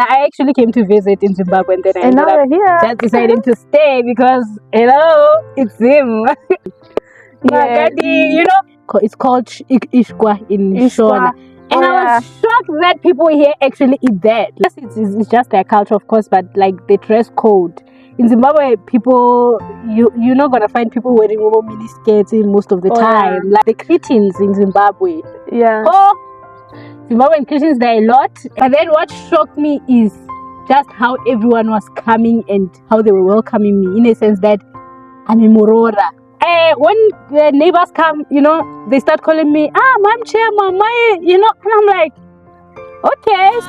I actually came to visit in Zimbabwe, and then I And now ended we're up here. just deciding to stay because, hello, it's him. Yeah. You know, it's called Ishkwa in Ishkwa. Shona. And I was shocked that people here actually eat that. Yes, it's just their culture, of course, but like the dress code. In Zimbabwe, people, you're not going to find people wearing little mini skirts in most of the time. Yeah. Like the Cretans in Zimbabwe. Yeah. Oh, Zimbabwean Christians, there are a lot. But then what shocked me is just how everyone was coming and how they were welcoming me, in a sense that I'm a Morora. When the neighbors come, they start calling me, Mom Chair, Mama, and I'm like, okay.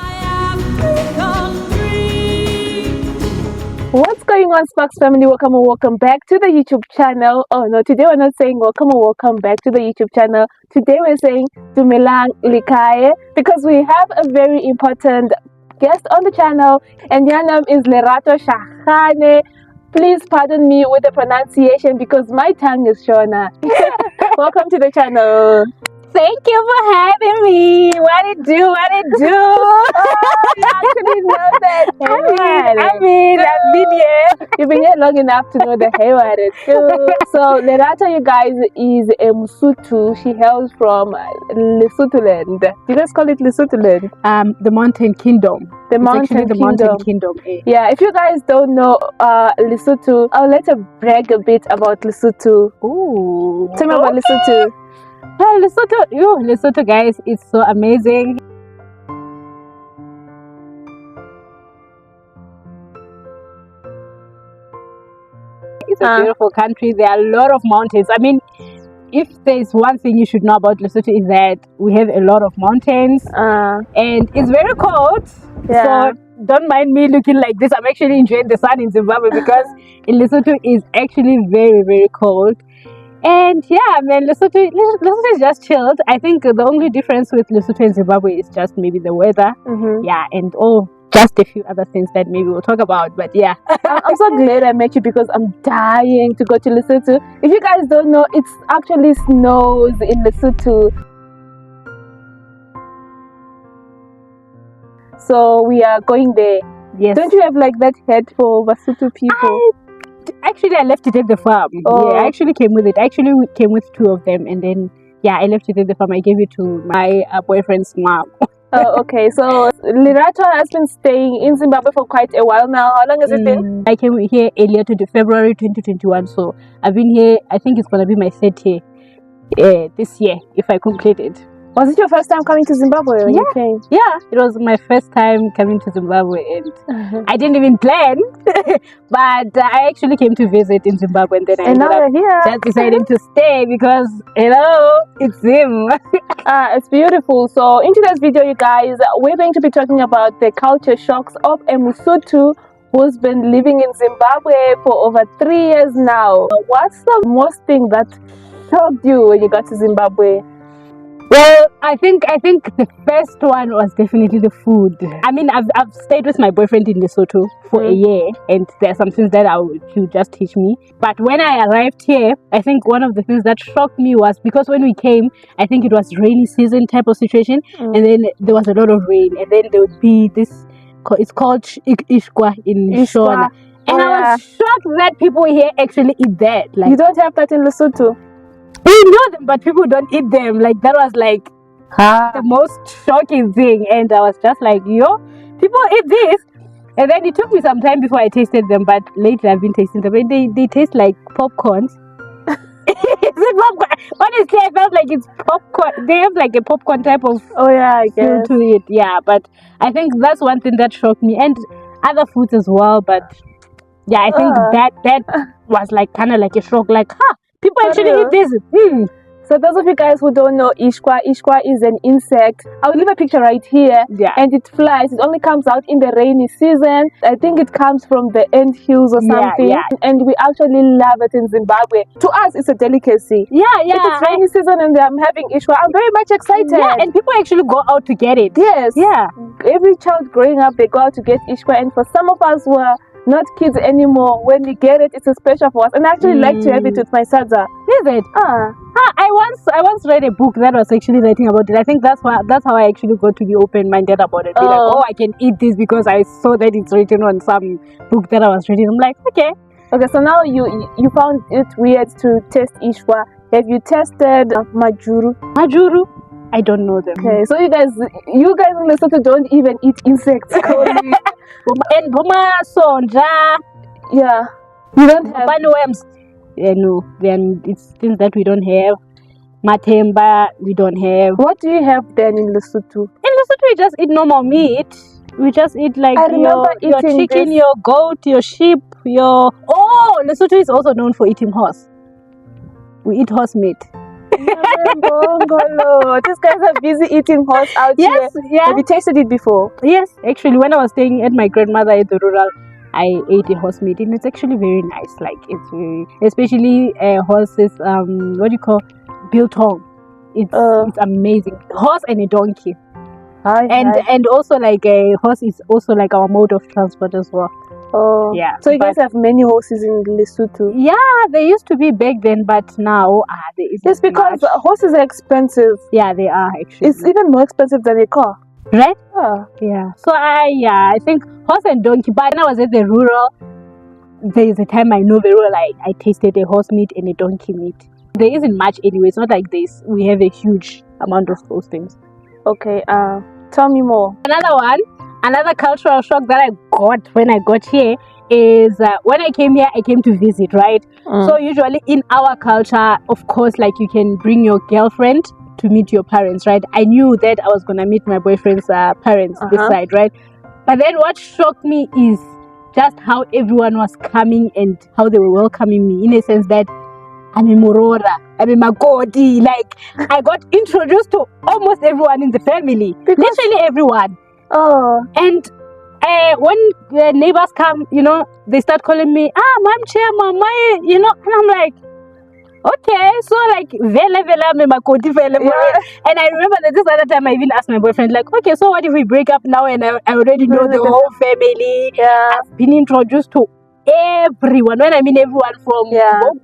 What's going on, Sparks family? Welcome and welcome back to the YouTube channel. Oh no, today we're not saying welcome and welcome back to the YouTube channel. Today we're saying Dumelang Likaye because we have a very important guest on the channel, and your name is Lerato Shahane. Please pardon me with the pronunciation because my tongue is Shona. Welcome to the channel. Thank you for having me. What it do? Oh, you actually know that. I've been here. You've been here long enough to know the hey what it do. So Lerato, you guys, is a MoSotho. She hails from Lesotho land. Do you guys call it Lesotho land? The Mountain Kingdom. The Mountain Kingdom. Yeah, if you guys don't know Lesotho, I'll let her brag a bit about Lesotho. Ooh. Tell me about Lesotho. Well, Lesotho, guys, it's so amazing. It's a beautiful country. There are a lot of mountains. I mean, if there's one thing you should know about Lesotho is that we have a lot of mountains, and it's very cold. Yeah. So don't mind me looking like this. I'm actually enjoying the sun in Zimbabwe because in Lesotho is actually very, very cold. And yeah, man, Lesotho is just chilled. I think the only difference with Lesotho and Zimbabwe is just maybe the weather. Yeah, and just a few other things that maybe we'll talk about. But yeah, I'm so glad I met you because I'm dying to go to Lesotho. If you guys don't know, it's actually snows in Lesotho. So we are going there. Yes. Don't you have like that head for Lesotho people? Actually, I left it at the farm. Oh. Yeah, I actually came with it. I actually came with two of them, and then I left it at the farm. I gave it to my boyfriend's mom. Oh, okay. So Lerato has been staying in Zimbabwe for quite a while now. How long has it been? I came here earlier to February 2021. So I've been here. I think it's gonna be my third year this year if I complete it. Was it your first time coming to Zimbabwe when you came? Yeah, it was my first time coming to Zimbabwe, and I didn't even plan, but I actually came to visit in Zimbabwe, and then I ended up just deciding to stay because, hello, it's him. It's beautiful. So in today's video, you guys, we're going to be talking about the culture shocks of a MoSotho who's been living in Zimbabwe for over 3 years now. What's the most thing that shocked you when you got to Zimbabwe? Well, I think the first one was definitely the food. I mean, I've stayed with my boyfriend in Lesotho for a year, and there are some things that he'll just teach me. But when I arrived here, I think one of the things that shocked me was because when we came, I think it was rainy season type of situation, and then there was a lot of rain, and then there would be this. It's called Ishkwa in Shona, and I was shocked that people here actually eat that. Like, you don't have that in Lesotho. We know them, but people don't eat them. Like, that was like the most shocking thing. And I was just like, people eat this. And then it took me some time before I tasted them, but lately I've been tasting them. And they taste like popcorns. Popcorn? Honestly, I felt like it's popcorn. They have like a popcorn type of feel to it. Yeah, but I think that's one thing that shocked me. And other foods as well. But yeah, I think that was like kind of like a shock. Like, people actually eat this. So those of you guys who don't know Ishkwa is an insect. I'll leave a picture right here. Yeah. And it flies. It only comes out in the rainy season. I think it comes from the ant hills or something. Yeah. And we actually love it in Zimbabwe. To us, it's a delicacy. Yeah. If it's rainy season and I'm having Ishkwa, I'm very much excited. Yeah, and people actually go out to get it. Yes. Yeah. Every child growing up, they go out to get Ishkwa. And for some of us who are not kids anymore, when we get it, it's a special for us. And I actually like to have it with my sadza. Yes, Is it? Ah. I once read a book that was actually writing about it. I think that's how I actually got to be open-minded about it. Be like, oh, I can eat this because I saw that it's written on some book that I was reading. I'm like, okay. Okay, so now you found it weird to test Ishwa. Have you tested Majuru? Majuru? I don't know them. Okay, so you guys in Lesotho don't even eat insects. And Boma Sonja. Yeah. You don't have worms. Yeah, no. Then it's things that we don't have. Matemba, we don't have. What do you have then in Lesotho? In Lesotho, we just eat normal meat. We just eat like your chicken, your goat, your sheep, Lesotho is also known for eating horse. We eat horse meat. These guys are busy eating horse out here. Yeah. Have you tasted it before? Yes, actually, when I was staying at my grandmother at the rural, I ate a horse meat, and it's actually very nice. Like it's very, especially horses. What do you call biltong? It's amazing. Horse and a donkey. And also like a horse is also like our mode of transport as well. Oh, yeah. So you guys have many horses in Lesotho? Yeah, they used to be back then, but now there isn't. It's because horses are expensive. Yeah, they are actually. It's even more expensive than a car. Right? Yeah. So I think horse and donkey. But when I was at the rural, there is a time I know very well I tasted a horse meat and a donkey meat. There isn't much anyway. It's not like this. We have a huge amount of those things. Okay. Tell me more. Another cultural shock that I got when I got here is when I came here, I came to visit, right? So usually in our culture, of course, like you can bring your girlfriend to meet your parents, right? I knew that I was gonna meet my boyfriend's parents this side, right? But then what shocked me is just how everyone was coming and how they were welcoming me, in a sense that I'm a Morora, I'm a Makoti. Like I got introduced to almost everyone in the family, literally everyone. And when the neighbors come, they start calling me, Mom Chair, Mama, and I'm like, okay, so like vela me Makoti vela. And I remember that this other time I even asked my boyfriend, like, okay, so what if we break up now and I already know the whole family? I've been introduced to everyone. When I mean everyone from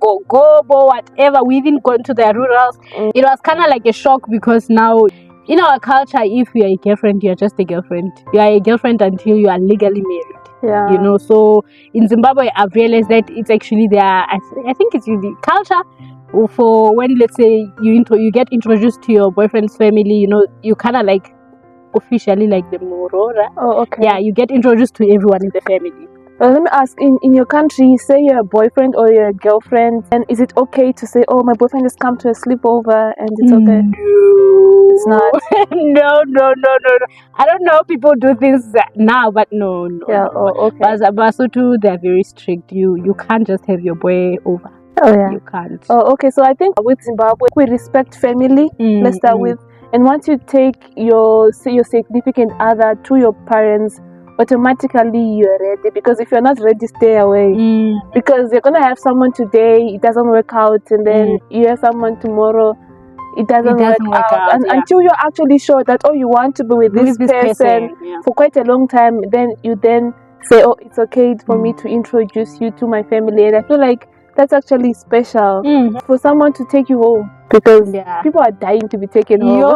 Gogo, whatever, we even gone to the rurals. It was kind of like a shock because now in our culture, if you are a girlfriend, you are just a girlfriend. You are a girlfriend until you are legally married. So in Zimbabwe, I've realized that it's actually there. I think it's the culture for when, let's say, you get introduced to your boyfriend's family. You kind of like officially like the Morora. Oh, okay. Yeah, you get introduced to everyone in the family. Let me ask, in your country, say you're a boyfriend or you're a girlfriend, and is it okay to say, oh, my boyfriend has come to a sleepover and it's okay? No. It's not? No. I don't know, people do things now, but no. Yeah, okay. But Basotho, they're very strict. You can't just have your boy over. Oh, yeah. You can't. Oh, okay. So I think with Zimbabwe, we respect family. Let's start with. And once you take your significant other to your parents, automatically you're ready, because if you're not ready, stay away, because you're gonna have someone today, it doesn't work out, and then you have someone tomorrow, it doesn't work out. And until you're actually sure that you want to be with this person for quite a long time, then you say, oh, it's okay for me to introduce you to my family. And I feel like that's actually special for someone to take you home, because people are dying to be taken home.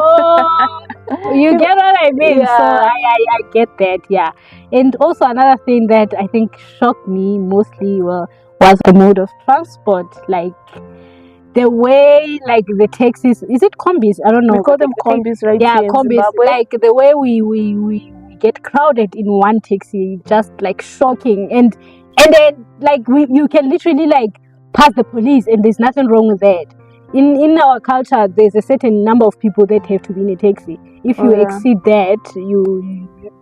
You get what I mean? So I get that, And also another thing that I think shocked me mostly was the mode of transport. Like the way, like the taxis, is it combis? I don't know. We call them combis, right? Yeah, combis. Like the way we get crowded in one taxi, just like shocking. And then like you can literally like pass the police, and there's nothing wrong with that. In our culture, there's a certain number of people that have to be in a taxi. If you exceed that,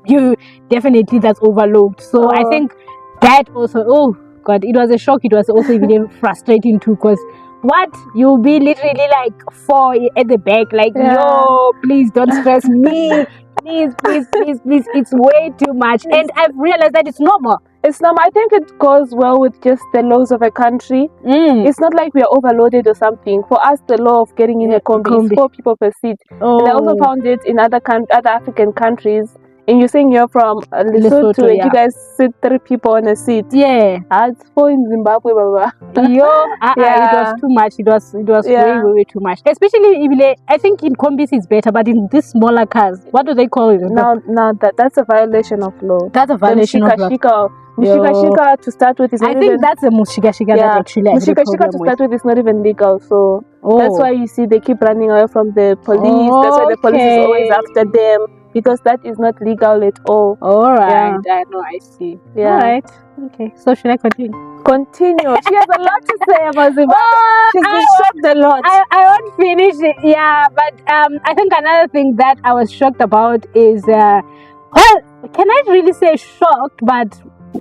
you definitely, that's overlooked. So I think that also, oh God, it was a shock. It was also even frustrating too, because you'll be literally like 4 at the back, like, no, please don't stress me. Please, it's way too much. And I've realized that it's normal. It's normal. I think it goes well with just the laws of a country. It's not like we are overloaded or something. For us, the law of getting in a combi is 4 people per seat. And I also found it in other African countries. And you're saying you're from Lesotho, and yeah. you guys sit 3 people on a seat. Yeah. That's 4 in Zimbabwe, Baba. It was too much. It was way too much. Especially even I think in combis it's better, but in these smaller cars, what do they call it? No, that's a violation of law. That's a violation of law. Mushika to start with is not I think that's a mushika that actually mushika to start with is not even legal, so that's why you see they keep running away from the police. That's why the police is always after them, because that is not legal at all. Alright, I know, I see. Alright, okay. So should I continue? Continue. She has a lot to say about Zimbabwe. She's been shocked a lot. I won't finish it, but I think another thing that I was shocked about is well, can I really say shocked, but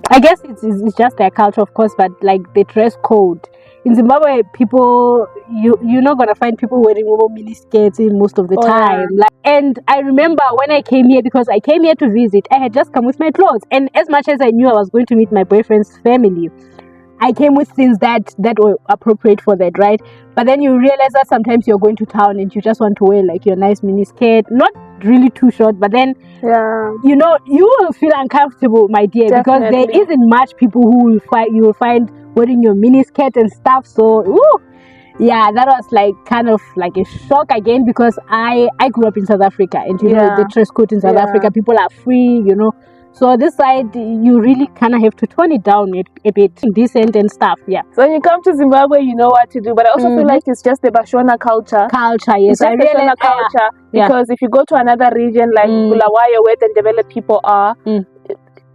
I guess it's just their culture, of course, but like the dress code. In Zimbabwe, people, you're not gonna find people wearing mini skirts in most of the time. And I remember when I came here, because I came here to visit, I had just come with my clothes, and as much as I knew I was going to meet my boyfriend's family, I came with things that were appropriate for that, right? But then you realize that sometimes you're going to town and you just want to wear like your nice mini skirt, not really too short, but then you will feel uncomfortable, my dear. Definitely. Because there isn't much people who you will find wearing your mini skirt and stuff. So that was like kind of like a shock again, because I grew up in South Africa, and you know the dress code in South Africa, people are free, so this side you really kind of have to tone it down a bit, decent and stuff. So when you come to Zimbabwe, you know what to do, but I also feel like it's just the Bashona culture. Yes, I really the culture, because if you go to another region like Bulawayo, where the developed people are,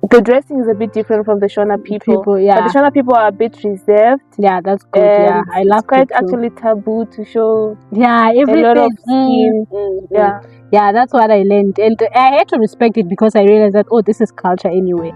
the dressing is a bit different from the Shona people. But the Shona people are a bit reserved. That's good. I love it's quite actually taboo to show everything. A lot of skin. That's what I learned, and I had to respect it, because I realized that this is culture anyway.